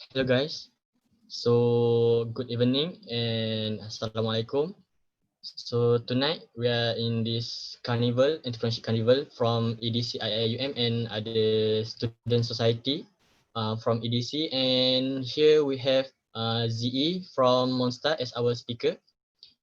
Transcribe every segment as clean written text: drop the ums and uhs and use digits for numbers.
Hello guys, so good evening and Assalamualaikum. So tonight we are in this carnival, entrepreneurship carnival from EDC IIUM and other student society from EDC, and here we have ZE from Monster as our speaker.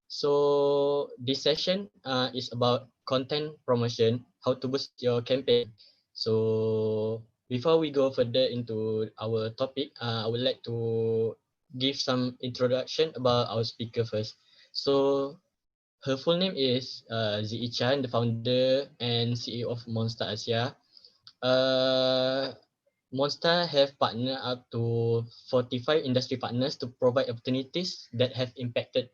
So this session is about content promotion, how to boost your campaign. So before we go further into our topic, I would like to give some introduction about our speaker first. So her full name is Zi Chan, the founder and CEO of Monster Asia. Uh, Monster have partnered up to 45 industry partners to provide opportunities that have impacted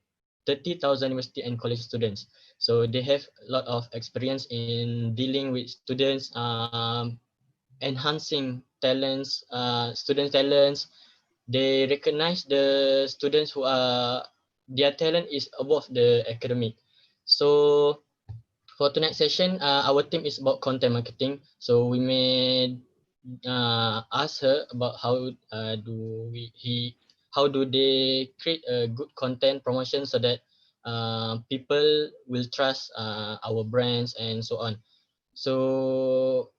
30,000 university and college students. So they have a lot of experience in dealing with students, enhancing talents, student talents. They recognize the students who are their talent is above the academic. So for tonight's session, our team is about content marketing. So we may ask her about how do they create a good content promotion so that people will trust our brands and so on. So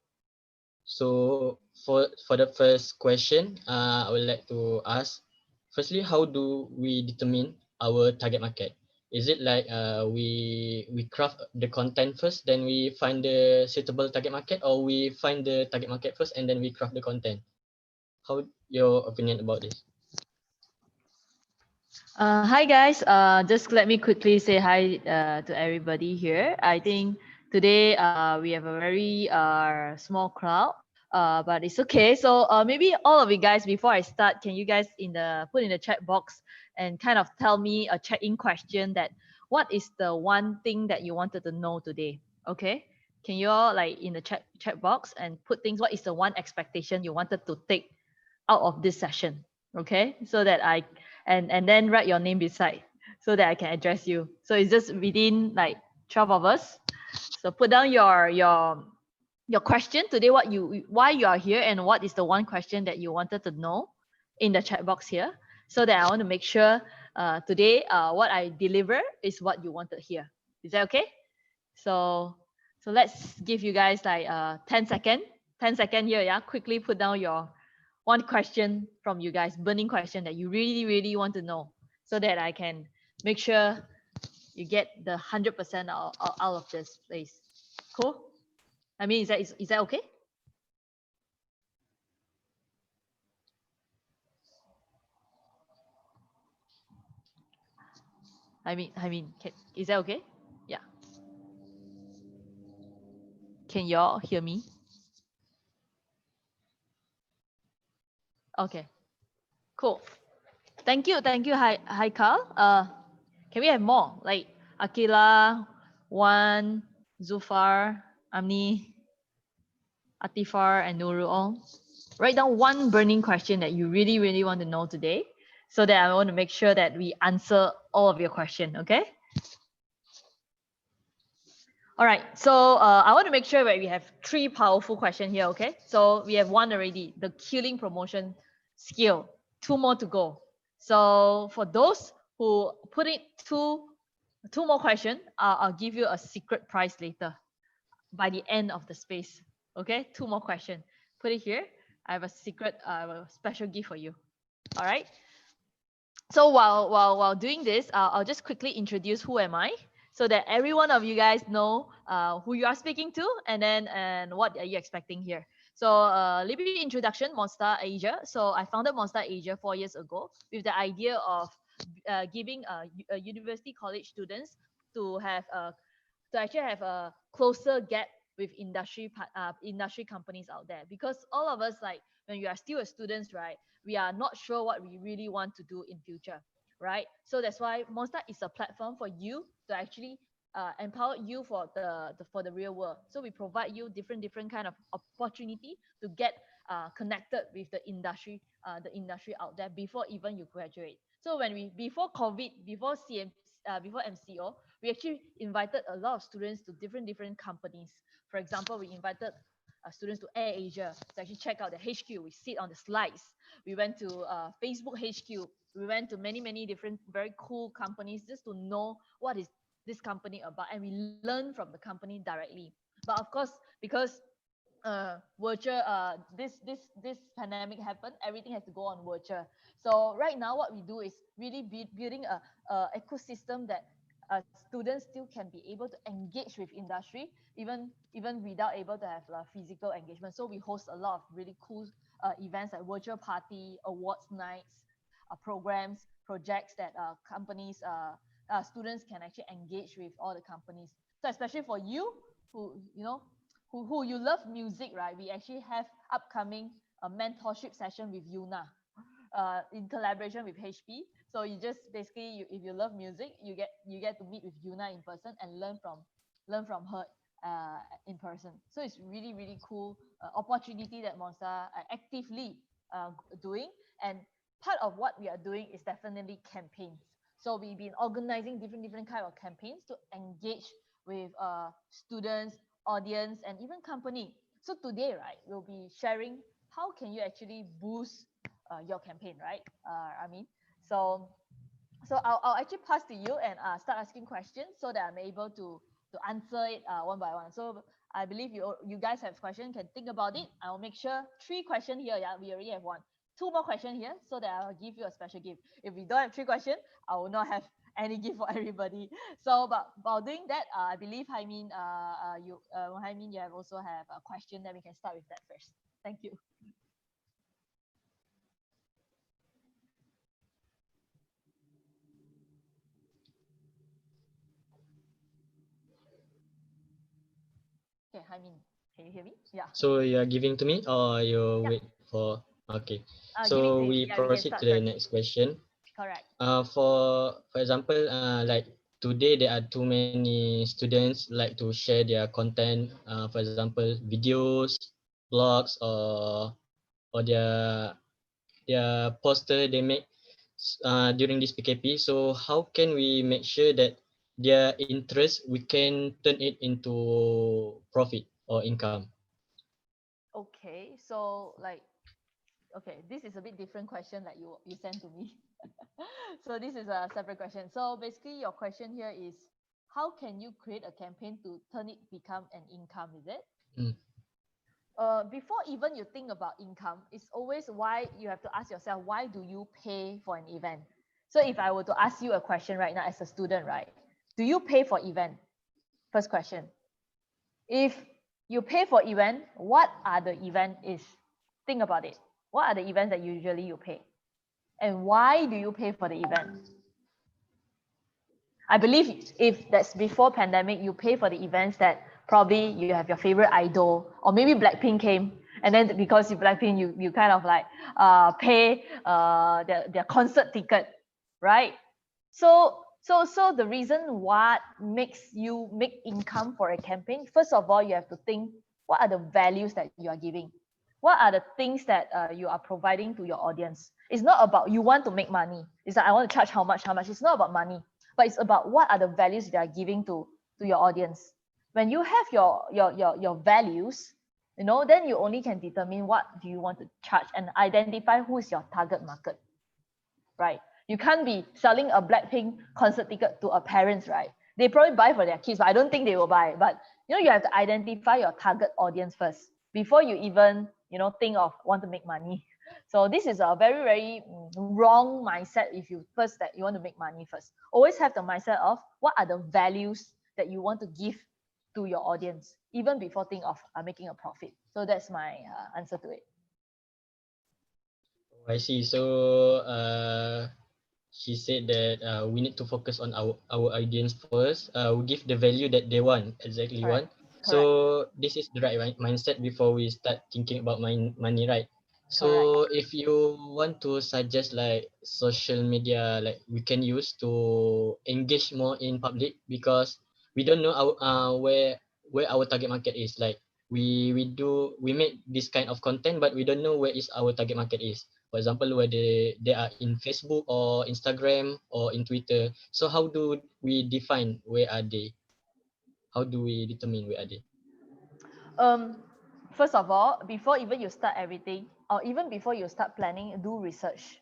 for the first question, I would like to ask, firstly, how do we determine our target market? Is it like we craft the content first, then we find the suitable target market, or we find the target market first and then we craft the content? How your opinion about this? Hi guys, just let me quickly say hi to everybody here. I think today we have a very small crowd, but it's okay. So maybe all of you guys, before I start, can you guys put in the chat box and kind of tell me a check-in question that what is the one thing that you wanted to know today? Okay, can you all like in the chat box and put things? What is the one expectation you wanted to take out of this session? Okay, so that and then write your name beside so that I can address you. So it's just within like 12 of us. So put down your question today, why you are here and what is the one question that you wanted to know in the chat box here, so that I want to make sure today what I deliver is what you wanted here. Is that okay? So let's give you guys like 10 second here, yeah. Quickly put down your one question from you guys, burning question that you really, really want to know, so that I can make sure you get the 100% out of this place. Cool? I mean, is that okay? Is that okay? Yeah. Can y'all hear me? Okay. Cool. Thank you. Hi, Carl. Can we have more? Like Akila, Wan, Zufar, Amni, Atifar, and Nurul. Write down one burning question that you really, really want to know today, so that I want to make sure that we answer all of your question. Okay. All right. So I want to make sure that we have three powerful questions here. Okay. So we have one already, the killing promotion skill. Two more to go. So for those who put it two more questions, I'll give you a secret prize later by the end of the space. Okay. Two more questions. Put it here. I have a secret, special gift for you. All right. So while doing this, I'll just quickly introduce who am I, so that every one of you guys know who you are speaking to, and what are you expecting here. So little bit introduction, Monster Asia. So I founded Monster Asia 4 years ago with the idea of giving university college students to have to actually have a closer gap with industry companies out there, because all of us, like when we are still a students, right, we are not sure what we really want to do in future, right? So that's why Monster is a platform for you to actually empower you for the real world. So we provide you different kind of opportunity to get connected with the industry out there before even you graduate. So before COVID, before MCO, we actually invited a lot of students to different companies For example, we invited students to Air Asia to actually check out the HQ. We sit on the slides. We went to Facebook HQ. We went to many different very cool companies just to know what is this company about, and we learn from the company directly. But of course, because virtual this pandemic happened, everything has to go on virtual. So right now what we do is really building a ecosystem that students still can be able to engage with industry, even without able to have physical engagement. So we host a lot of really cool events like virtual party, awards nights, programs, projects that companies students can actually engage with all the companies. So especially for you who who you love music, right? We actually have upcoming a mentorship session with Yuna, in collaboration with HP. So you just basically, if you love music, you get to meet with Yuna in person and learn from her in person. So it's really cool opportunity that Monster are actively doing. And part of what we are doing is definitely campaigns. So we've been organizing different kind of campaigns to engage with students, audience, and even company. So today, right, we'll be sharing how can you actually boost your campaign, right? I mean, so I'll actually pass to you and start asking questions so that I'm able to answer it one by one. So I believe you guys have questions, can think about it. I'll make sure 3 questions here. Yeah, we already have one. 2 more questions here so that I'll give you a special gift. If we don't have 3 questions, I will not have any gift for everybody. So, but while doing that, I believe Haimin, you have also have a question that we can start with that first. Thank you. Okay, Haimin, can you hear me? Yeah. So you are giving to me or you Yeah. wait for? Okay. Giving So to you. we Yeah, we can proceed start to the first. next question. Correct. For example, like today there are too many students like to share their content. For example, videos, blogs, or their poster they make during this PKP. So how can we make sure that their interest we can turn it into profit or income? Okay, so like, okay, this is a bit different question that you sent to me. So this is a separate question. So basically, your question here is, how can you create a campaign to turn it become an income? Is it? Mm. Before even you think about income, it's always why you have to ask yourself, why do you pay for an event? So if I were to ask you a question right now as a student, right? Do you pay for event? First question. If you pay for event, what are the event is? Think about it. What are the events that usually you pay? And why do you pay for the event? I believe if that's before pandemic, you pay for the events that probably you have your favorite idol, or maybe Blackpink came, and then because you Blackpink, you kind of like pay their concert ticket, right? So the reason what makes you make income for a campaign, first of all, you have to think what are the values that you are giving, what are the things that you are providing to your audience. It's not about you want to make money. It's like I want to charge how much. It's not about money, but it's about what are the values they are giving to your audience. When you have your values, then you only can determine what do you want to charge and identify who is your target market, right? You can't be selling a Blackpink concert ticket to a parents, right? They probably buy for their kids, but I don't think they will buy. But you have to identify your target audience first before you even think of want to make money. So this is a very wrong mindset. If you first that you want to make money first, always have the mindset of what are the values that you want to give to your audience even before think of making a profit. So that's my answer to it. I see. So she said that we need to focus on our audience first. We give the value that they want, exactly Correct. want. Correct. So this is the right mindset before we start thinking about money, right? Correct. So if you want to suggest like social media, like we can use to engage more in public, because we don't know where our target market is. Like we make this kind of content, but we don't know where is our target market is. For example, whether they are in Facebook or Instagram or in Twitter. So how do we define where are they? How do we determine where are they? First of all, before even you start everything, or even before you start planning, do research.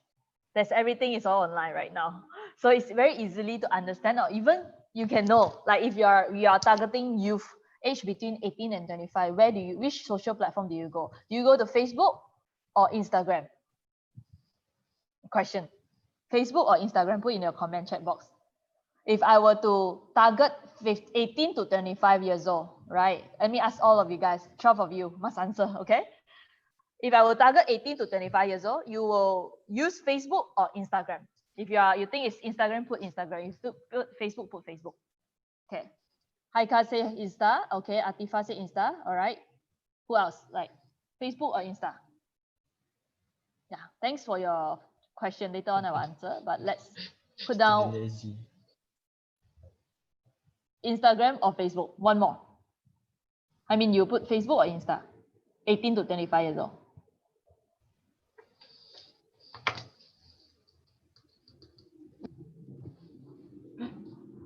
There's everything is all online right now, so it's very easily to understand, or even you can know, like if you are targeting youth age between 18 and 25, which social platform do you go? Do you go to Facebook or Instagram? Question. Facebook or Instagram? Put in your comment chat box. If I were to target 18 to 25 years old, right? Let me ask all of you guys, 12 of you must answer, okay? If I will target 18 to 25 years old, you will use Facebook or Instagram. If you think it's Instagram, put Instagram. If you put Facebook, put Facebook. Okay. Haika say Insta. Okay. Atifa say Insta. All right. Who else? Like Facebook or Insta? Yeah. Thanks for your question. Later on I will answer. But let's put down Lazy. Instagram or Facebook. One more. I mean, you put Facebook or Insta? 18 to 25 years old.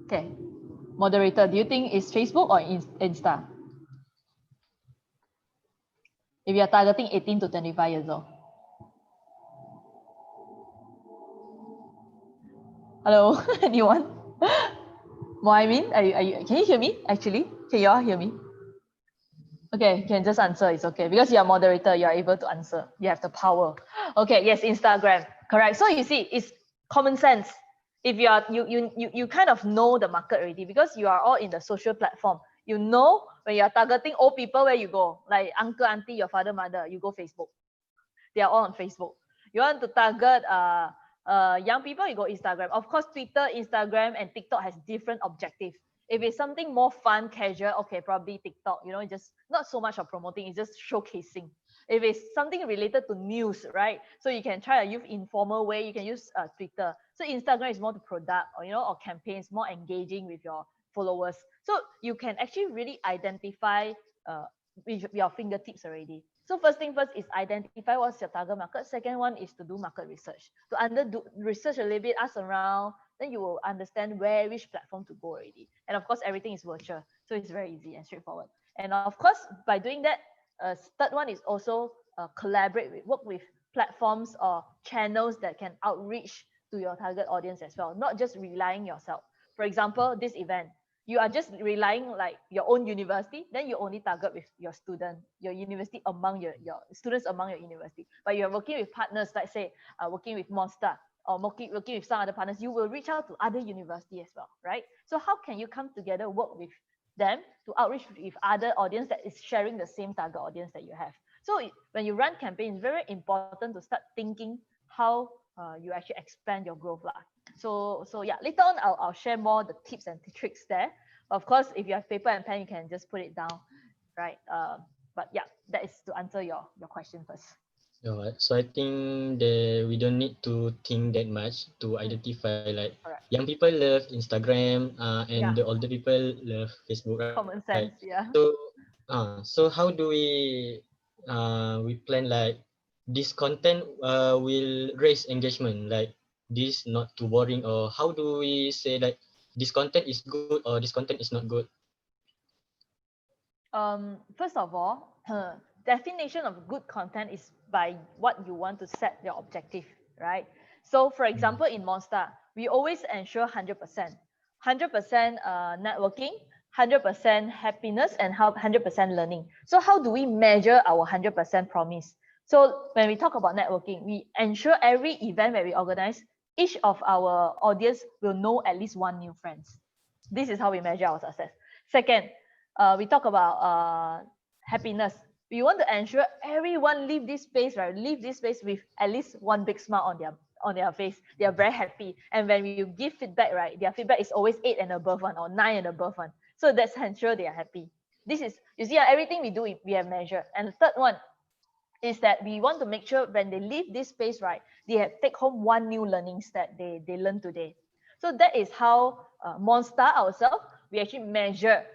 Okay. Moderator, do you think it's Facebook or Insta? If you are targeting 18 to 25 years old. Hello, anyone? Moimin, can you hear me? Actually, can you all hear me? Okay, you can just answer. It's okay because you are moderator. You are able to answer. You have the power. Okay, yes, Instagram, correct. So you see, it's common sense. If you are you kind of know the market already because you are all in the social platform. You know when you are targeting old people, where you go, like uncle, auntie, your father, mother, you go Facebook. They are all on Facebook. You want to target young people, you go Instagram. Of course, Twitter, Instagram, and TikTok has different objectives. If it's something more fun, casual, okay, probably TikTok, just not so much of promoting, it's just showcasing. If it's something related to news, right? So you can try a youth informal way, you can use Twitter. So Instagram is more to product or campaigns, more engaging with your followers. So you can actually really identify with your fingertips already. So first thing first is identify what's your target market. Second one is to do market research. Do research a little bit, ask around, then you will understand which platform to go already. And of course, everything is virtual, so it's very easy and straightforward. And of course, by doing that, third one is also work with platforms or channels that can outreach to your target audience as well, not just relying yourself. For example, this event, you are just relying like your own university, then you only target with your university among your students among your university. But you're working with partners, like say, working with Monster or working with some other partners, you will reach out to other university as well, right? So how can you come together, work with them to outreach with other audience that is sharing the same target audience that you have? So when you run campaigns, very important to start thinking how you actually expand your growth lah. So yeah, later on I'll share more the tips and tricks there. Of course, if you have paper and pen, you can just put it down, right? But yeah, that is to answer your question first. Alright, so I think that we don't need to think that much to identify like Correct. young people love Instagram and Yeah. the older people love Facebook, right? Common sense. Yeah. So how do we plan like this content will raise engagement, like this not too boring, or how do we say like this content is good or this content is not good? First of all, definition of good content is by what you want to set your objective, right? So, for Mm. example, in Monster, we always ensure 100%, 100% networking, 100% happiness, and 100% learning. So, how do we measure our 100% promise? So, when we talk about networking, we ensure every event that we organize, each of our audience will know at least one new friends. This is how we measure our success. Second, we talk about happiness. We want to ensure everyone leave this space, right? Leave this space with at least one big smile on their face. They are very happy. And when you give feedback, right, their feedback is always 8 and above one or 9 and above one. So that's ensure they are happy. This is, you see, everything we do, we have measured. And the third one is that we want to make sure when they leave this space, right, they have take home one new learnings that they learned today. So that is how Monster ourselves, we actually measure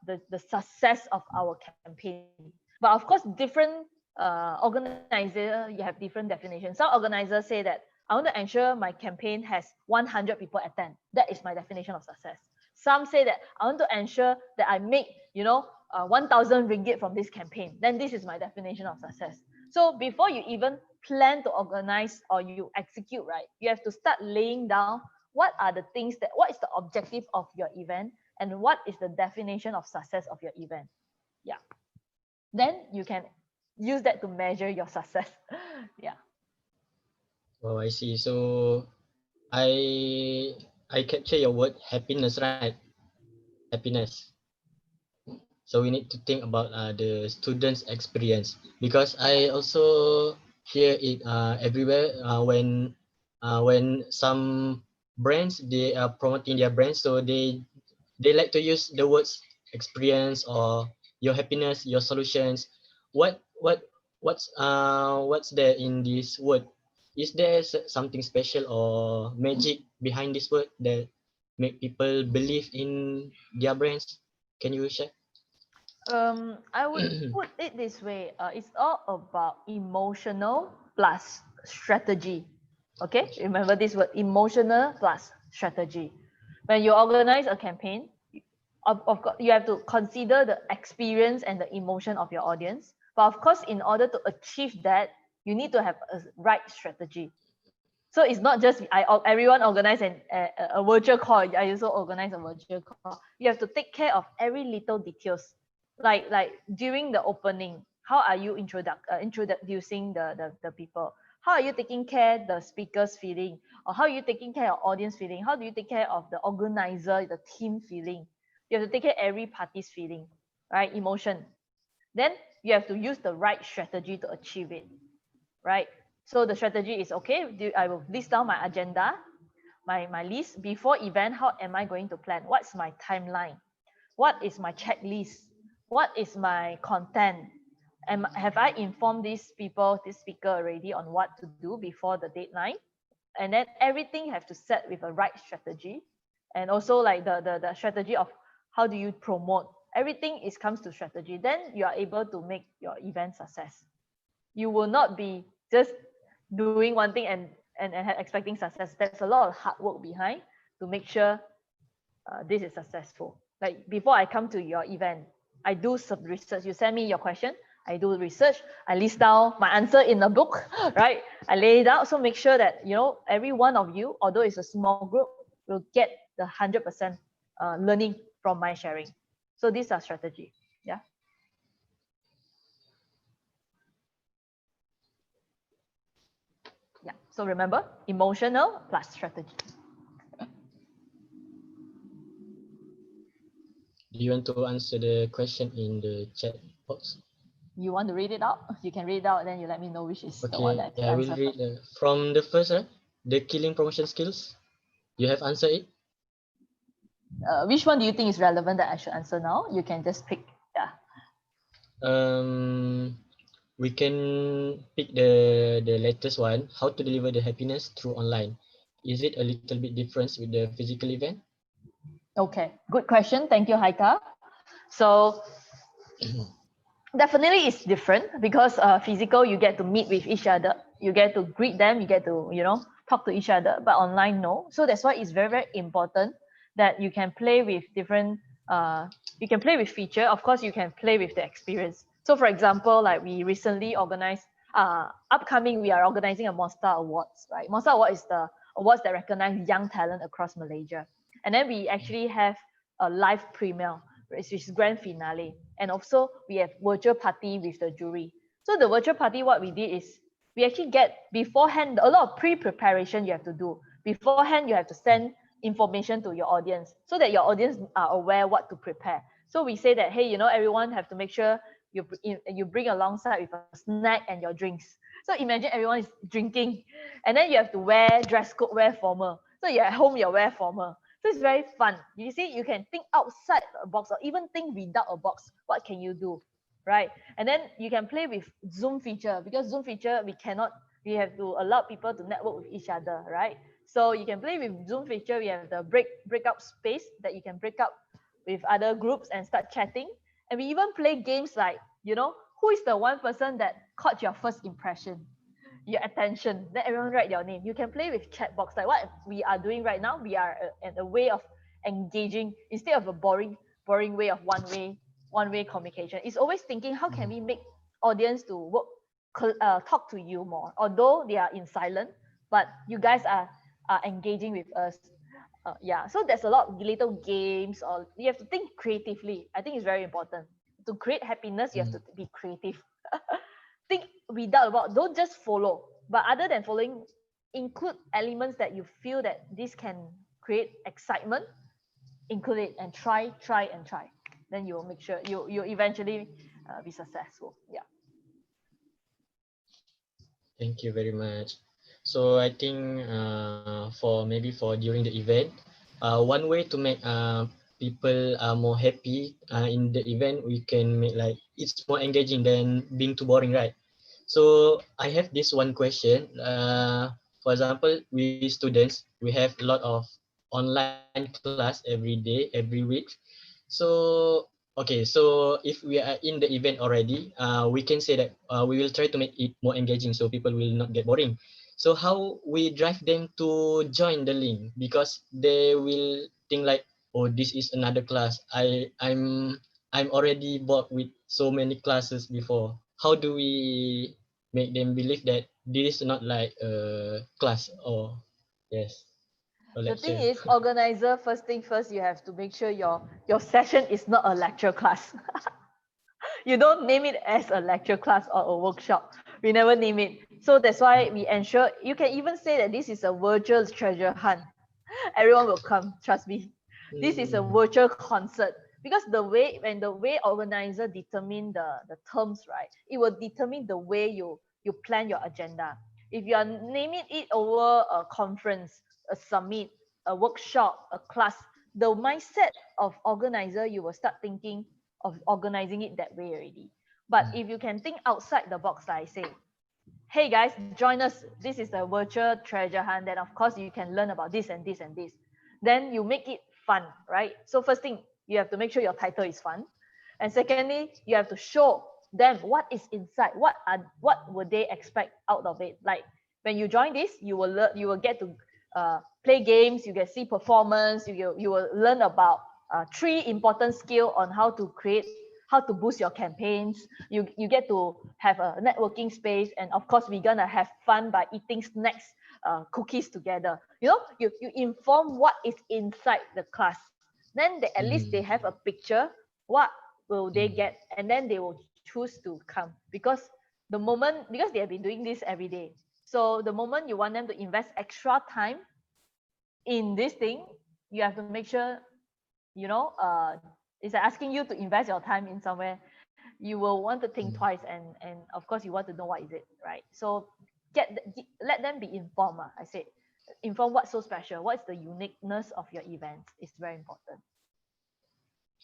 the success of our campaign. But of course, different organizer, you have different definitions. Some organizers say that I want to ensure my campaign has 100 people attend. That is my definition of success. Some say that I want to ensure that I make 1,000 ringgit from this campaign, then this is my definition of success. So before you even plan to organize or you execute, right, you have to start laying down what are the things that, what is the objective of your event and what is the definition of success of your event. Yeah. Then you can use that to measure your success. Yeah. Oh, I see. So I capture your word happiness, right? Happiness. So we need to think about the students' experience, because I also hear it everywhere when some brands, they are promoting their brands, so they like to use the words experience or your happiness, your solutions. What's there in this word? Is there something special or magic behind this word that make people believe in their brands? Can you share? I would put it this way. It's all about emotional plus strategy. Okay, remember this word, emotional plus strategy. When you organize a campaign, of course you have to consider the experience and the emotion of your audience. But of course, in order to achieve that, you need to have a right strategy. So it's not just everyone organize a virtual call. I also organize a virtual call. You have to take care of every little details, like during the opening. How are you introducing the people? How are you taking care the speakers feeling, or how are you taking care of audience feeling? How do you take care of the organizer, the team feeling? You have to take care every party's feeling, right? Emotion. Then you have to use the right strategy to achieve it, right? So the strategy is okay. I will list down my agenda, my list before event. How am I going to plan? What's my timeline? What is my checklist? What is my content? And have I informed these people, this speaker already on what to do before the deadline? And then everything have to set with a right strategy, and also like the strategy of how do you promote. Everything is comes to strategy. Then you are able to make your event success. You will not be just doing one thing and expecting success. There's a lot of hard work behind to make sure this is successful. Like before I come to your event, I do some research. You send me your question, I do research, I list down my answer in a book, right? I lay it out. So make sure that, you know, every one of you, although it's a small group, will get the 100% learning from my sharing. So these are strategy. Yeah. Yeah. So remember, emotional plus strategy. Do you want to answer the question in the chat box? You want to read it out? You can read it out, and then you let me know which is the one Okay, that I yeah, should I will answer read first. from the first, the killing promotion skills. You have answered it. Which one do you think is relevant that I should answer now? You can just pick. Yeah. We can pick the latest one. How to deliver the happiness through online? Is it a little bit different with the physical event? Okay. Good question. Thank you, Haika. So definitely it's different because physical you get to meet with each other, you get to greet them, you get to, you know, talk to each other. But online, no. So that's why it's very very important that you can play with different you can play with feature. Of course you can play with the experience. So for example, like we recently organized upcoming, we are organizing a Monster Awards, right? Monster Award is the awards that recognize young talent across Malaysia. And then we actually have a live premiere, which is grand finale. And also we have virtual party with the jury. So the virtual party, what we did is we actually get beforehand a lot of pre-preparation you have to do. Beforehand, you have to send information to your audience so that your audience are aware what to prepare. So we say that, hey, you know, everyone have to make sure you bring alongside with a snack and your drinks. So imagine everyone is drinking, and then you have to wear dress code, wear formal. So you're at home, you wear formal. So it's very fun. You see, you can think outside a box or even think without a box. What can you do? Right? And then you can play with Zoom feature, because Zoom feature, we have to allow people to network with each other, right? So you can play with Zoom feature. We have the breakout space that you can break up with other groups and start chatting. And we even play games like, you know, who is the one person that caught your first impression, your attention? Then everyone write your name. You can play with chat box, like what we are doing right now. We are in a way of engaging instead of a boring way of one-way communication. It's always thinking, how can we mm, make audience to work, talk to you more, although they are in silent, but you guys are engaging with us. Yeah, so there's a lot of little games, or you have to think creatively. I think it's very important to create happiness. You have to mm, be creative. Think without about, don't just follow, but other than following, include elements that you feel that this can create excitement. Include it and try, then you will make sure you eventually be successful. Yeah. thank you very much. So I think for maybe for during the event, one way to make people more happy in the event, we can make like it's more engaging than being too boring, right? So I have this one question. For example, we students, we have a lot of online class every day, every week. So okay, so if we are in the event already, we can say that we will try to make it more engaging so people will not get boring. So how we drive them to join the link because they will think like, oh, this is another class. I'm already bored with so many classes before. How do we make them believe that this is not like a class or yes, a The thing lecture? is, organizer, first thing first, you have to make sure your session is not a lecture class. You don't name it as a lecture class or a workshop. We never name it. So that's why we ensure, you can even say that this is a virtual treasure hunt. Everyone will come, trust me. This is a Mm, virtual concert, because the way organizer determine the terms, right, it will determine the way you plan your agenda. If you are naming it over a conference, a summit, a workshop, a class, the mindset of organizer, you will start thinking of organizing it that way already. But mm, if you can think outside the box, like I say, hey guys, join us, this is the virtual treasure hunt, then of course you can learn about this and this and this, then you make it fun, right? So first thing, you have to make sure your title is fun, and secondly, you have to show them what is inside, what would they expect out of it. Like when you join this, you will learn, you will get to play games, you get see performance, you will learn about three important skill on how to create, how to boost your campaigns. You get to have a networking space, and of course we're gonna have fun by eating snacks, cookies together. You inform what is inside the class, then at least they mm, have a picture what will they mm, get, and then they will choose to come. Because they have been doing this every day, so the moment you want them to invest extra time in this thing, you have to make sure, it's like asking you to invest your time in somewhere. You will want to think mm. twice, and of course you want to know what is it, right? So let them be informed. I said, inform what's so special, what's the uniqueness of your events is very important.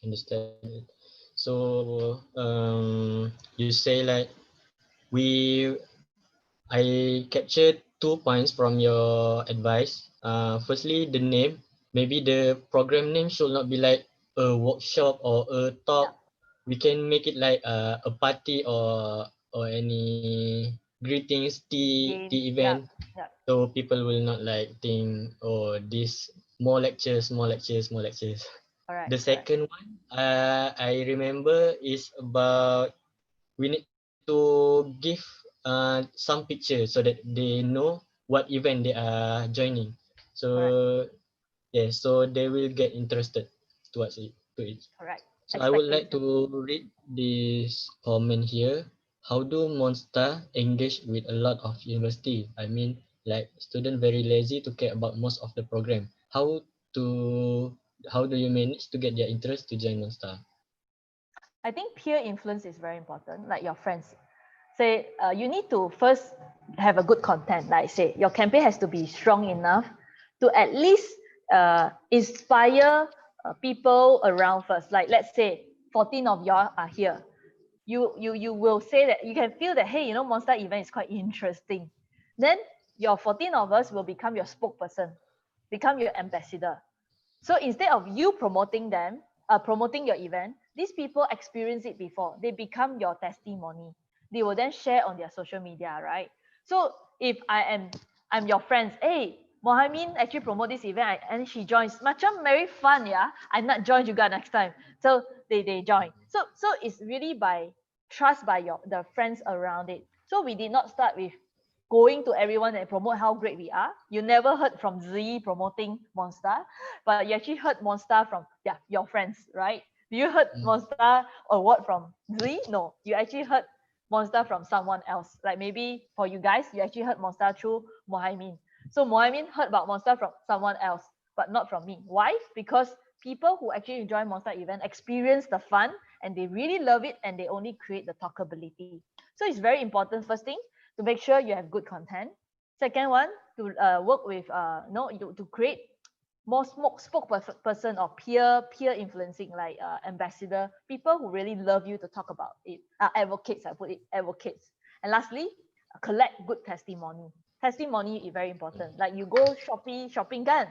Understand. So you say like we I captured 2 points from your advice. Firstly, the name. Maybe the program name should not be like a workshop or a Yeah. talk. We can make it like a party or any greetings Games. tea Yeah. event. Yeah. So people will not like think, oh, this more lectures, more lectures, more lectures. Correct. The Correct. second one, I remember is about we need to give some picture so that they know what event they are joining. Correct. So yeah, so they will get interested towards it to it. Correct. So I would like Expectation. to read this comment here. How do Monster engage with a lot of university? I mean, like student very lazy to care about most of the program. To how do you manage to get their interest to join Monster? I think peer influence is very important, like your friends. Say, you need to first have a good content. Like say, your campaign has to be strong enough to at least inspire people around first. Like let's say 14 of y'all are here. You will say that you can feel that, hey, Monster event is quite interesting. Then your 14 of us will become your spokesperson, become your ambassador. So instead of you promoting them, promoting your event, these people experience it before. They become your testimony. They will then share on their social media, right? So if I'm your friends, hey, Mohamin actually promote this event and she joins. Macam very fun, yeah. I not join juga next time. So they join. So it's really by trust by the friends around it. So we did not start with going to everyone and promote how great we are. You never heard from Z promoting Monster, but you actually heard Monster from your friends, right? Do you heard Mm. Monster award from Z? No, you actually heard Monster from someone else. Like maybe for you guys, you actually heard Monster through Mohaimin. So Mohaimin heard about Monster from someone else, but not from me. Why? Because people who actually enjoy Monster event experience the fun and they really love it and they only create the talkability. So it's very important, first thing, to make sure you have good content. Second one, to work with to create more spokesperson or peer influencing, like ambassador, people who really love you to talk about it, advocates, I put it, advocates. And lastly, collect good testimony is very important. Like you go shopping kan,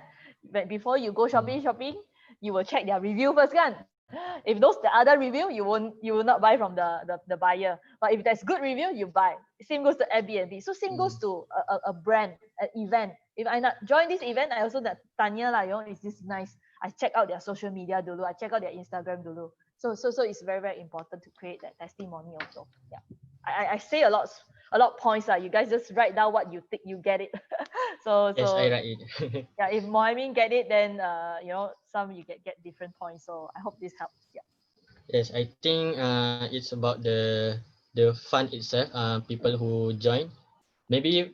but before you go Mm. shopping, you will check their review first kan. If those the other review, you will not buy from the buyer. But if there's good review, you buy. Same goes to Airbnb. So same goes Mm. to a brand, an event. If I not join this event, I also that tanya lah, is this nice? I check out their social media dulu. I check out their Instagram dulu. So it's very very important to create that testimony also. Yeah, I say a lot of points lah. You guys just write down what you think you get it. so Yes, I so write it. yeah, if Moimin get it, then some you get different points. So I hope this helps. Yeah. Yes, I think it's about the fun itself. People who join. Maybe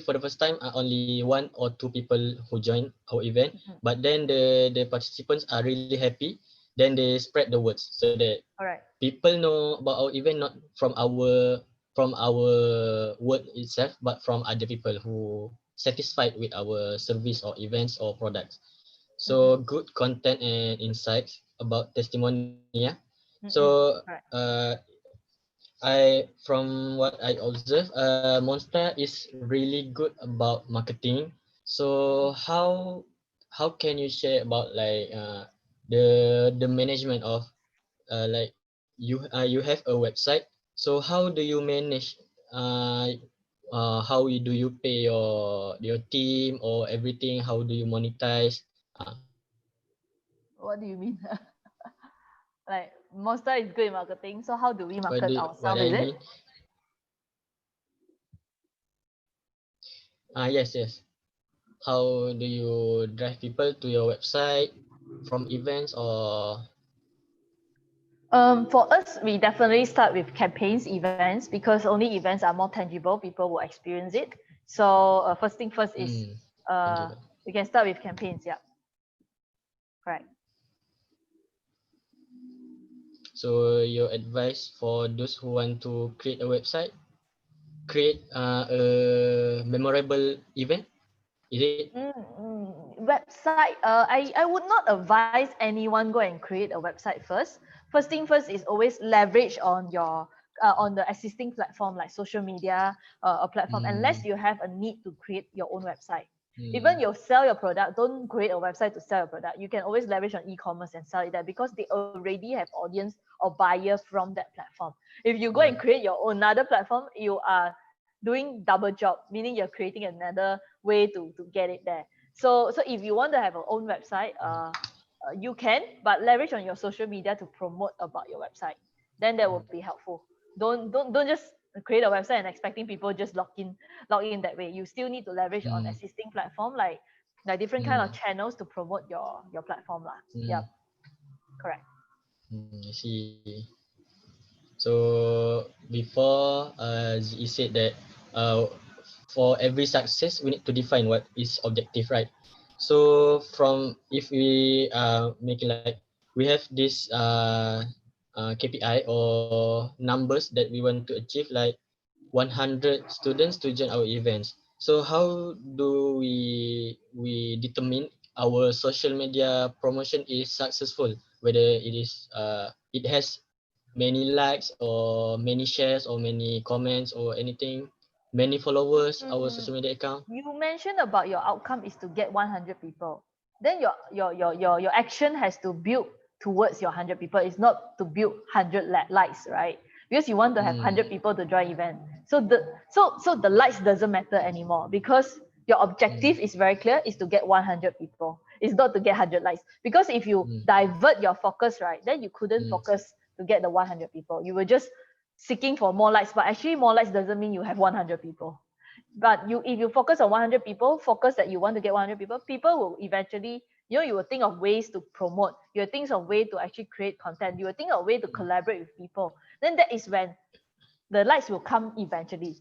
for the first time, only one or two people who join our event. Mhm. But then the participants are really happy. Then they spread the words so that All right. people know about our event, not from our word itself, but from other people who satisfied with our service or events or products. Mm-mm. So good content and insights about testimony. Yeah. Mm-mm. So All right. from what I observe, Monster is really good about marketing. So how can you share about like the management of like you have a website. So how do you manage uh, do you pay your team or everything? How do you monetize? What do you mean? Like Monster is good in marketing. So how do we market What ourselves? I Is it? mean? Yes. How do you drive people to your website from events or For us, we definitely start with campaigns, events, because only events are more tangible. People will experience it. So first thing first is uh, tangible? we can start with campaigns. Yeah, correct. So your advice for those who want to create a website, create a memorable event, is it? Website. I would not advise anyone go and create a website first. First thing first is always leverage on the existing platform like social media or platform, unless Hmm. you have a need to create your own website. Even Hmm. you sell your product, don't create a website to sell your product. You can always leverage on e-commerce and sell it there because they already have audience or buyer from that platform. If you go and Yeah. create your own another platform, you are doing double job, meaning you're creating another way to get it there. So if you want to have your own website, you can, but leverage on your social media to promote about your website. Then that will be helpful. Don't just create a website and expecting people just log in that way. You still need to leverage on Hmm. existing platform like different kind of Hmm. channels to promote your platform lah. Hmm. Yep, correct. I see. So before he said that for every success we need to define what is objective, right? So from if we make like we have this KPI or numbers that we want to achieve, like 100 students to join our events. So how do we determine our social media promotion is successful? Whether it has many likes or many shares or many comments or anything, many followers, our Mm, social media account. you mentioned about your outcome is to get 100 people. Then your action has to build towards your 100 people. It's not to build 100 likes, right? Because you want to have 100 Hmm. people to join event. So the likes doesn't matter anymore because your objective Hmm. is very clear, is to get 100 people. It's not to get 100 likes. Because if you Hmm. divert your focus, right, then you couldn't Hmm. focus to get the 100 people. You were just seeking for more likes, but actually more likes doesn't mean you have 100 people. But if you focus on 100 people, focus that you want to get 100 people, people will eventually, you will think of ways to promote, you will think of way to actually create content, you will think of way to collaborate with people. Then that is when the likes will come eventually,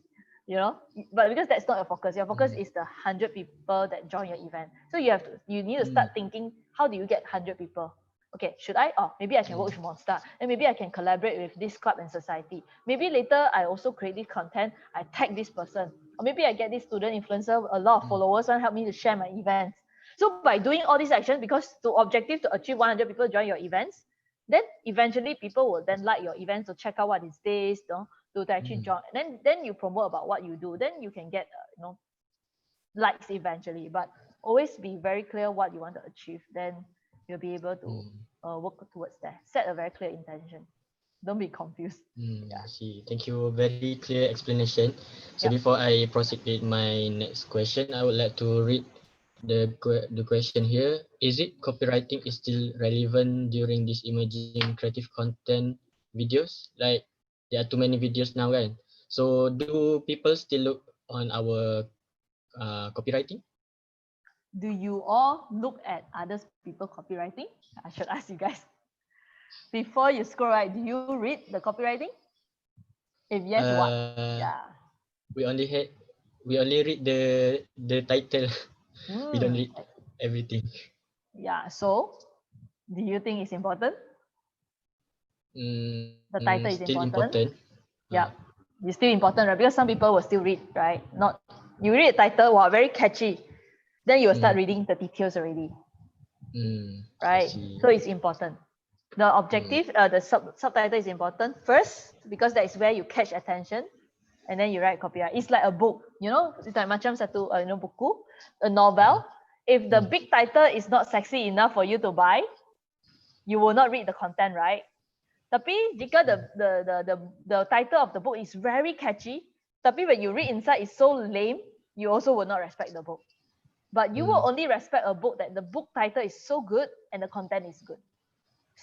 but because that's not your focus is the 100 people that join your event. So you need to start thinking, how do you get 100 people? Okay, maybe I can work with Monster, and maybe I can collaborate with this club and society. Maybe later I also create this content, I tag this person, or maybe I get this student influencer, a lot of followers, want to help me to share my events. So by doing all these actions, because the objective to achieve 100 people join your events, then eventually people will then like your events to check out what is this, to actually join. Then you promote about what you do. Then you can get likes eventually. But always be very clear what you want to achieve. Then you'll be able to work towards that. Set a very clear intention. Don't be confused. I see. Thank you. Very clear explanation. So Yep. before I proceed with my next question, I would like to read the question here. Is it copywriting is still relevant during these emerging creative content videos? Like there are too many videos now, right? So do people still look on our copywriting? Do you all look at others people copywriting? I should ask you guys. Before you scroll, right, do you read the copywriting? If yes, what? Yeah. We only had we only read the title. We don't Mm. read everything. Yeah. So, do you think it's important? The title is Still important. important. Yeah. It's still important, right? Because some people will still read, right? Not you read the title, wow, very catchy. Then you will start reading the details already, I right? see. So it's important. The objective, the subtitle is important first because that is where you catch attention, and then you write copyright. It's like a book, it's like macam satu, buku, a novel. If the big title is not sexy enough for you to buy, you will not read the content, right? Tapi jika the title of the book is very catchy, tapi when you read inside is so lame, you also will not respect the book. But you will only respect a book that the book title is so good and the content is good.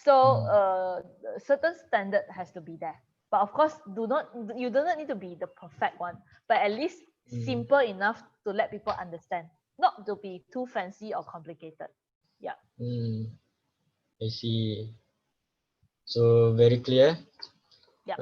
So a certain standard has to be there. But of course, you do not need to be the perfect one, but at least simple enough to let people understand, not to be too fancy or complicated. Yeah. I see. So very clear. Yeah.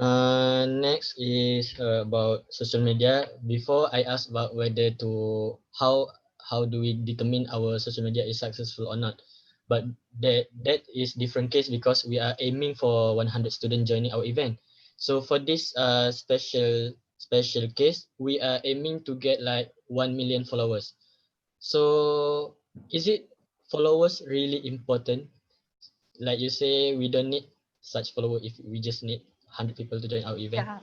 Next is about social media. Before I ask about whether to how do we determine our social media is successful or not, but that is different case because we are aiming for 100 students joining our event. So for this special case, we are aiming to get like 1 million followers. So is it followers really important? Like you say, we don't need such follower if we just need 100 people to join our event. Yeah.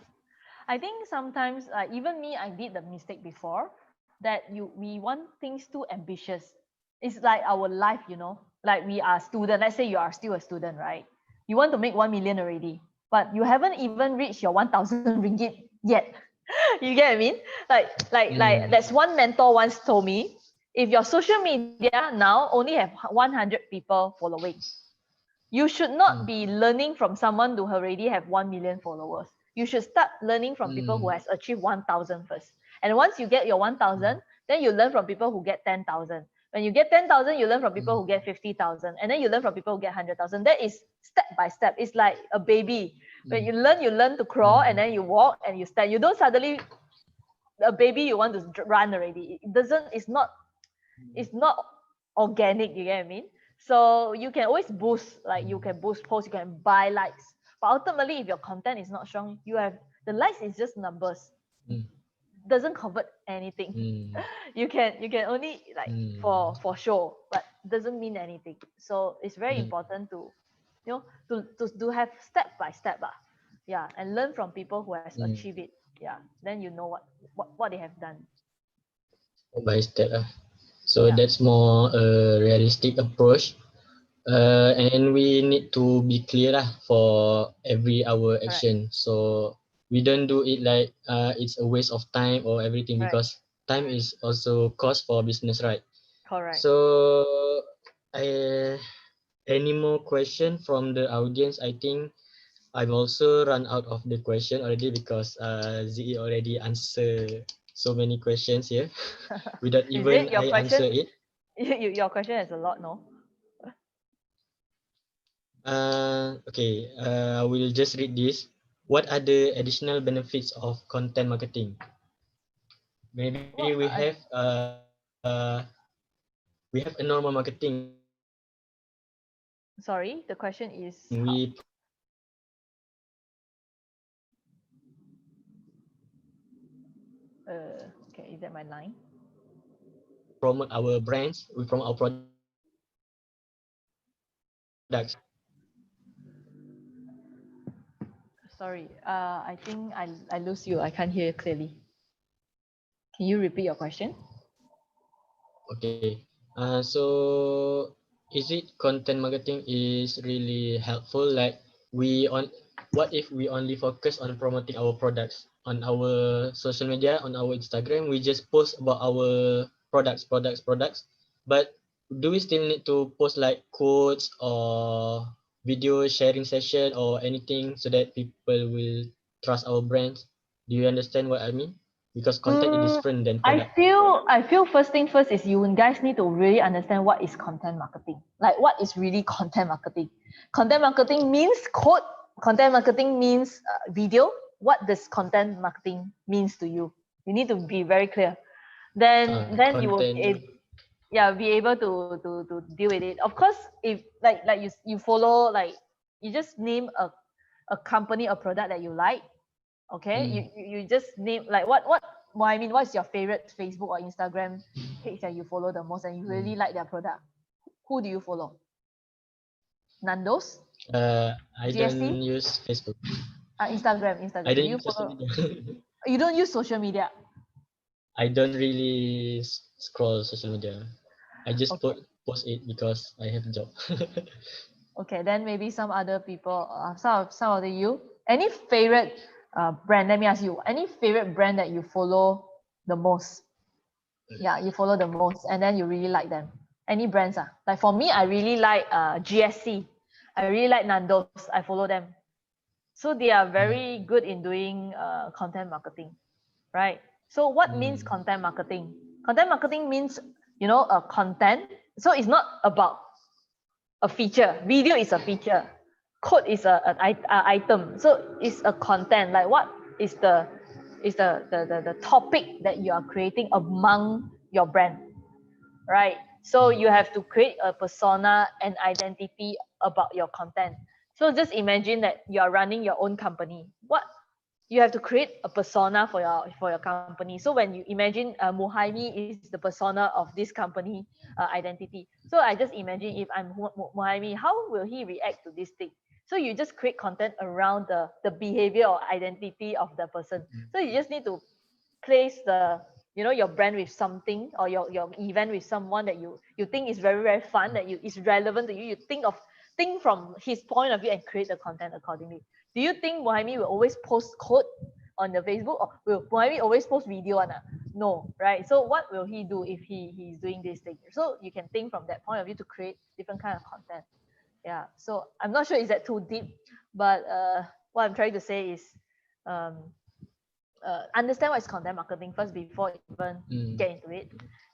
I think sometimes, even me, I did the mistake before that we want things too ambitious. It's like our life, like we are student. Let's say you are still a student, right? You want to make 1 million already, but you haven't even reached your 1,000 ringgit yet. You get what I mean? Like there's one mentor once told me, if your social media now only have 100 people following, you should not be learning from someone who already have 1 million followers. You should start learning from people who has achieved 1,000 first. And once you get your 1,000, then you learn from people who get 10,000. When you get 10,000, you learn from people who get 50,000. And then you learn from people who get 100,000. That is step by step. It's like a baby. When you learn to crawl, and then you walk and you stand. You don't suddenly, a baby, you want to run already. It's not organic, you get what I mean? So you can always boost, like you can boost posts, you can buy likes. But ultimately, if your content is not strong, the likes is just numbers. Doesn't convert anything. You can only like for show, but doesn't mean anything. So it's very important to to have step by step, yeah, and learn from people who has achieved it. Yeah, then you know what they have done. By step. So Yeah, that's more a realistic approach. And we need to be clear lah for every our correct, action. So we don't do it like it's a waste of time or everything correct, because time is also cost for business, right? correct. So I any more question from the audience? I think I'm also run out of the question already because ZE already answer so many questions here without Is it even your I answer question? it. Your question has a lot, no? Okay, I will just read this. What are the additional benefits of content marketing? Maybe What? we have a normal marketing. We Sorry, the question is how? Okay, is that my line? promote our brands, we promote our products. Sorry, I think I lose you. I can't hear you clearly. Can you repeat your question? Okay. So is it content marketing is really helpful? Like we on what if we only focus on promoting our products on our social media, on our Instagram, we just post about our products. But do we still need to post like quotes or video sharing session or anything so that people will trust our brands? Do you understand what I mean? Because content is Mm, different than I product. feel I feel first thing first is you guys need to really understand what is content marketing. Like what is really content marketing? Content marketing means code. Content marketing means video. What does content marketing means to you? You need to be very clear. Then you will Content. be able to deal with it. Of course, if like you follow like you just name a company or product that you like. Okay, Mm. you just name like what I mean, what's your favorite Facebook or Instagram page that you follow the most and you really Mm. like their product? Who do you follow? Nando's, I GST, don't use Facebook. I Instagram. Do don't you use social follow? media. You don't use social media. I don't really scroll social media. I just Okay, post it because I have a job. okay. Then maybe some other people, some of the you. Any favorite brand? Let me ask you. Any favorite brand that you follow the most? Yeah, you follow the most, and then you really like them. Any brands? Like for me, I really like GSC. I really like Nando's. I follow them. So they are very Mm. good in doing content marketing, right? So what means Mm. content marketing? Content marketing means a content. So it's not about a feature. Video is a feature. Code is a item. So it's a content. Like what is the topic that you are creating among your brand, right? So you have to create a persona and identity about your content. So just imagine that you are running your own company. What you have to create a persona for your company. So when you imagine Muhaimi is the persona of this company identity. So I just imagine if I'm Muhaimi, how will he react to this thing? So you just create content around the behavior or identity of the person. So you just need to place your brand with something or your event with someone that you think is very very fun, that you is relevant to you. You think from his point of view and create the content accordingly. Do you think Mohami will always post code on the Facebook, or will Mohami always post video on no, right? So what will he do if he's doing this thing? So you can think from that point of view to create different kind of content. Yeah, so I'm not sure is that too deep, but what I'm trying to say is um, understand what is content marketing first before even get Mm. into it.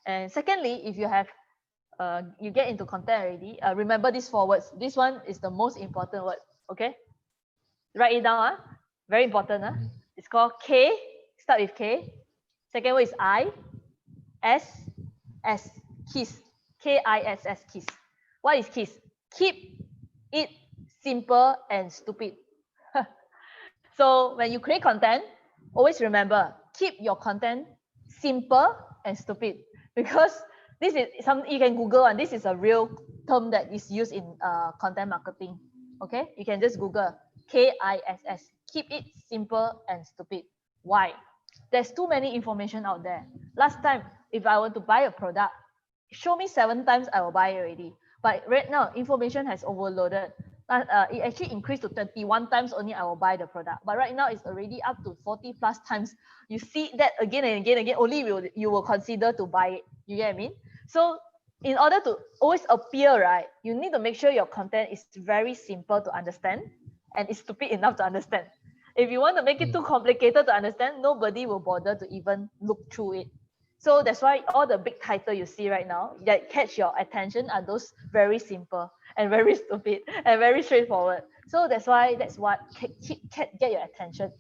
And secondly, if you get into content already, remember these four words. This one is the most important word. Okay, write it down. Very important. Mm. It's called K. Start with K. Second word is S. Kiss. KISS. Kiss. What is kiss? Keep it simple and stupid. So when you create content, always remember, keep your content simple and stupid, because this is some you can Google, and this is a real term that is used in content marketing. Okay, you can just Google KISS. Keep it simple and stupid. Why? There's too many information out there. Last time, if I want to buy a product, show me 7 times, I will buy it already. But right now, information has overloaded. It actually increased to 21 times only I will buy the product. But right now, it's already up to 40 plus times. You see that again and again and again, only you will consider to buy it. You get what I mean? So in order to always appear, right, you need to make sure your content is very simple to understand, and it's stupid enough to understand. If you want to make it too mm, complicated to understand, nobody will bother to even look through it. So that's why all the big title you see right now that catch your attention are those very simple and very stupid and very straightforward. So that's what get your attention.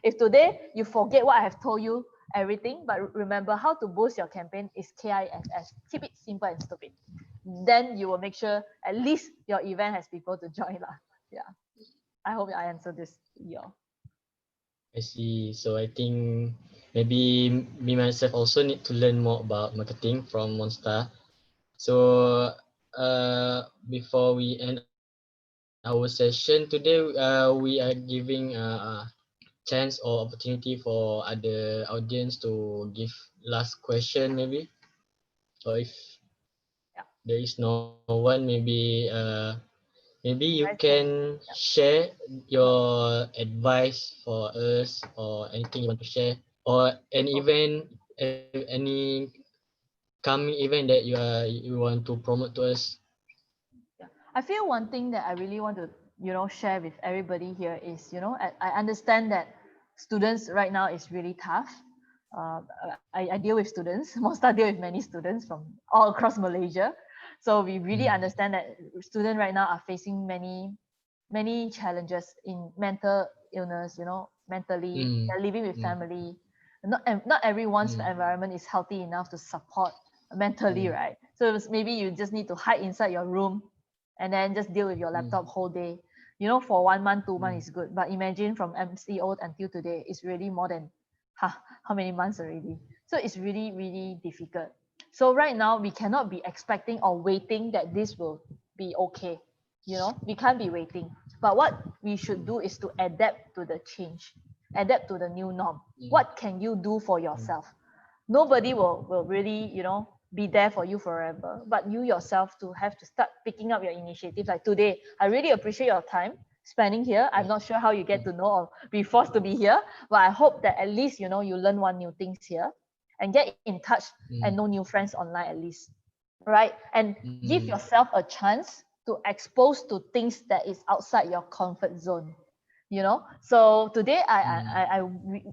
If today you forget what I have told you everything, but remember how to boost your campaign is KISS. Keep it simple and stupid. Then you will make sure at least your event has people to join lah. Yeah. I hope I answered this. Yeah. I see. So I think maybe me myself also need to learn more about marketing from Monster. So before we end our session today, we are giving chance or opportunity for other audience to give last question maybe. Or if Yeah. there is no one, maybe you You guys can can. Yeah. share your advice for us or anything you want to share or any Okay. event, any coming event that you want to promote to us. Yeah. I feel one thing that I really want to, share with everybody here is, I understand that students right now is really tough. Uh, I deal with students, Monster deal with many students from all across Malaysia. So we really Mm, understand that students right now are facing many challenges in mental illness, mentally, mm, they're living with mm, family. Not everyone's mm, environment is healthy enough to support mentally, mm, right? So maybe you just need to hide inside your room and then just deal with your mm, laptop whole day. For 1 month, 2 months mm, is good. But imagine from MCO until today, it's really more than how many months already. So it's really, really difficult. So right now, we cannot be expecting or waiting that this will be okay. We can't be waiting. But what we should do is to adapt to the change, adapt to the new norm. mm, What can you do for mm, yourself? Nobody will really, be there for you forever, but you yourself to have to start picking up your initiative. Like today, I really appreciate your time spending here. I'm yeah, not sure how you get mm, to know or be forced to be here, but I hope that at least, you learn one new things here and get in touch and know mm, new friends online at least, right? And give mm, yourself a chance to expose to things that is outside your comfort zone. So today mm,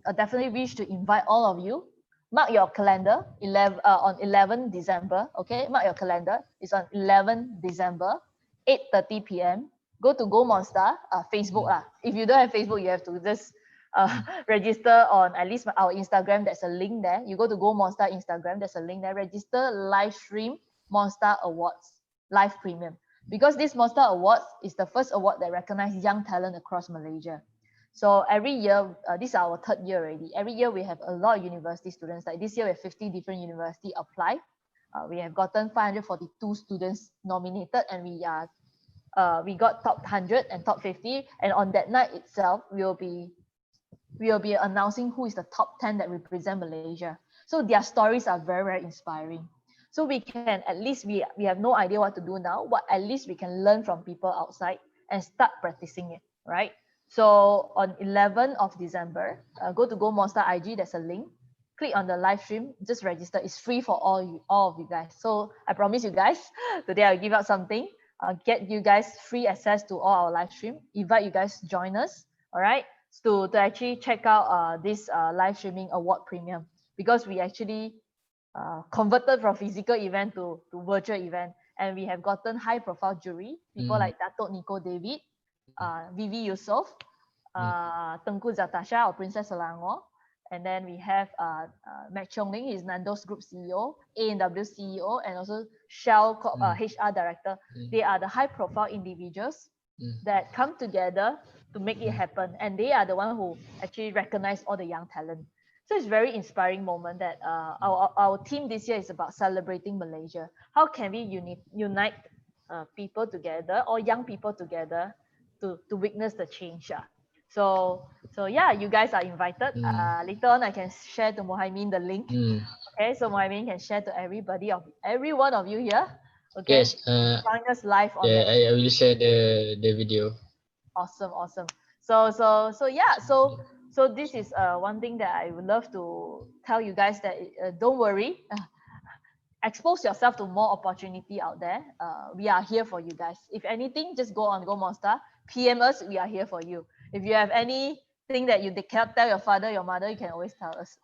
I definitely wish to invite all of you. Mark your calendar 11 on 11 December. Okay, mark your calendar. It's on 11 December, 8:30 p.m. Go to Go Monster Facebook mm, lah. If you don't have Facebook, you have to just mm, register on at least our Instagram. There's a link there. You go to Go Monster Instagram. There's a link there. Register live stream Monster Awards live premium, because this Monster Awards is the first award that recognizes young talent across Malaysia. So every year, this is our third year already. Every year we have a lot of university students. Like this year, we have 50 different university apply. We have gotten 542 students nominated, and we got top 100 and top 50. And on that night itself, we'll be announcing who is the top 10 that represent Malaysia. So their stories are very, very inspiring. So we can at least we have no idea what to do now, but at least we can learn from people outside and start practicing it, right? So on 11th of December, go to Go Monster IG. There's a link. Click on the live stream. Just register. It's free for all of you guys. So I promise you guys, today I'll give out something. Get you guys free access to all our live stream. Invite you guys to join us. All right, to actually check out this live streaming award premium, because we actually converted from physical event to virtual event, and we have gotten high profile jury, people mm, like Dato Nico David, Vivi Yusof, mm, Tengku Zatasha or Princess Selangor, and then we have Mac Chong Ling, he's Nando's Group CEO, A&W CEO, and also Shell mm, HR Director. mm, They are the high profile individuals mm, that come together to make it mm, happen, and they are the one who actually recognize all the young talent. So it's very inspiring moment that our team this year is about celebrating Malaysia. How can we unite people together or young people together to witness the change? So yeah, you guys are invited. mm, Later on, I can share to Mohaimin the link. mm. Okay, so Mohaimin can share to every one of you here. Okay, Yes, join us live on yeah, that. I will share the video. Awesome. So yeah, so this is one thing that I would love to tell you guys, that don't worry, expose yourself to more opportunity out there. We are here for you guys. If anything, just go on Go Monster, PM us. We are here for you. If you have anything that you cannot tell your father, your mother, you can always tell us.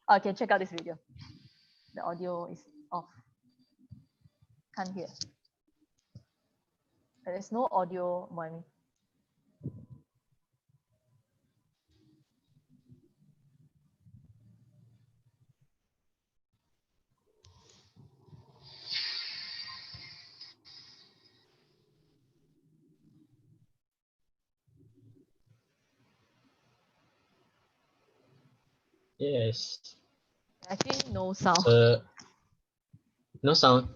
Okay, check out this video. The audio is off. Can't hear. There is no audio, Moami. Yes. Actually, no sound. So no sound.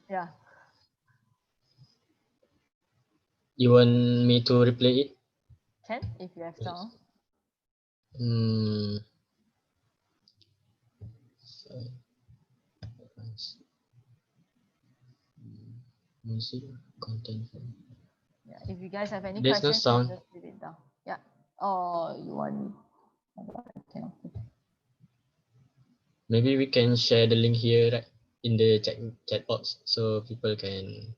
Yeah. You want me to replay it? Can if you have sound. Hmm. So, music content. Yeah. If you guys have any There's no questions, you can sound. just leave it down. Yeah. Oh, you want? Okay. Maybe we can share the link here, right, in the chat box, so people can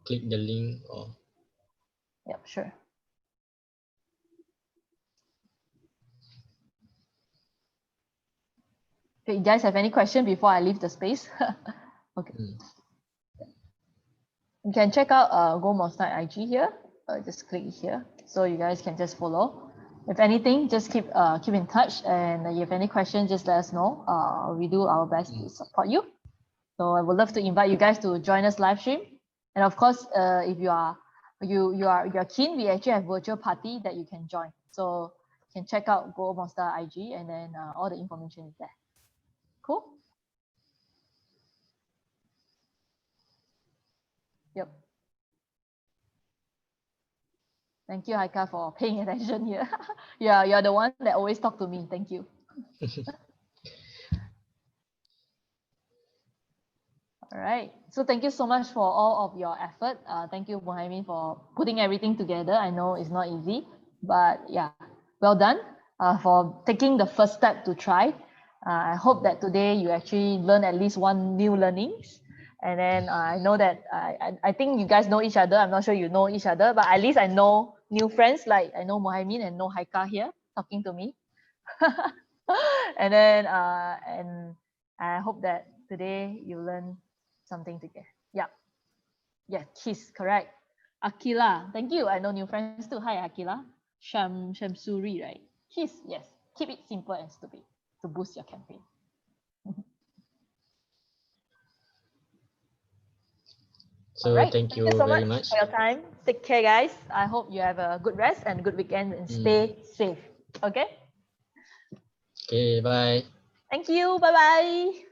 click the link or. Yep. Sure. Okay. You guys have any question before I leave the space? Okay. You can check out Go Monster IG here. Just click here, so you guys can just follow. If anything, just keep in touch, and if you have any questions, just let us know. We do our best to support you. So I would love to invite you guys to join us live stream, and of course, if you are keen, we actually have virtual party that you can join. So you can check out Go Monster IG, and then all the information is there. Cool. Yep. Thank you, Haika, for paying attention here. Yeah, you're the one that always talk to me. Thank you. All right. So thank you so much for all of your effort. Thank you, Mohaimin, for putting everything together. I know it's not easy, but yeah, well done for taking the first step to try. I hope that today you actually learn at least one new learnings. And then I know that I think you guys know each other. I'm not sure you know each other, but at least I know new friends, like I know Mohaimin and know Haika here talking to me. And then and I hope that today you learn something together. Yeah. Yeah, kiss, correct. Akila, thank you. I know new friends too. Hi, Akila. Shamsuri, right? Kiss, yes. Keep it simple and stupid to boost your campaign. So All right. thank Thank you you so very much much. for your time. Take care, guys. I hope you have a good rest and good weekend and stay safe. Okay. Okay, bye. Thank you. Bye bye.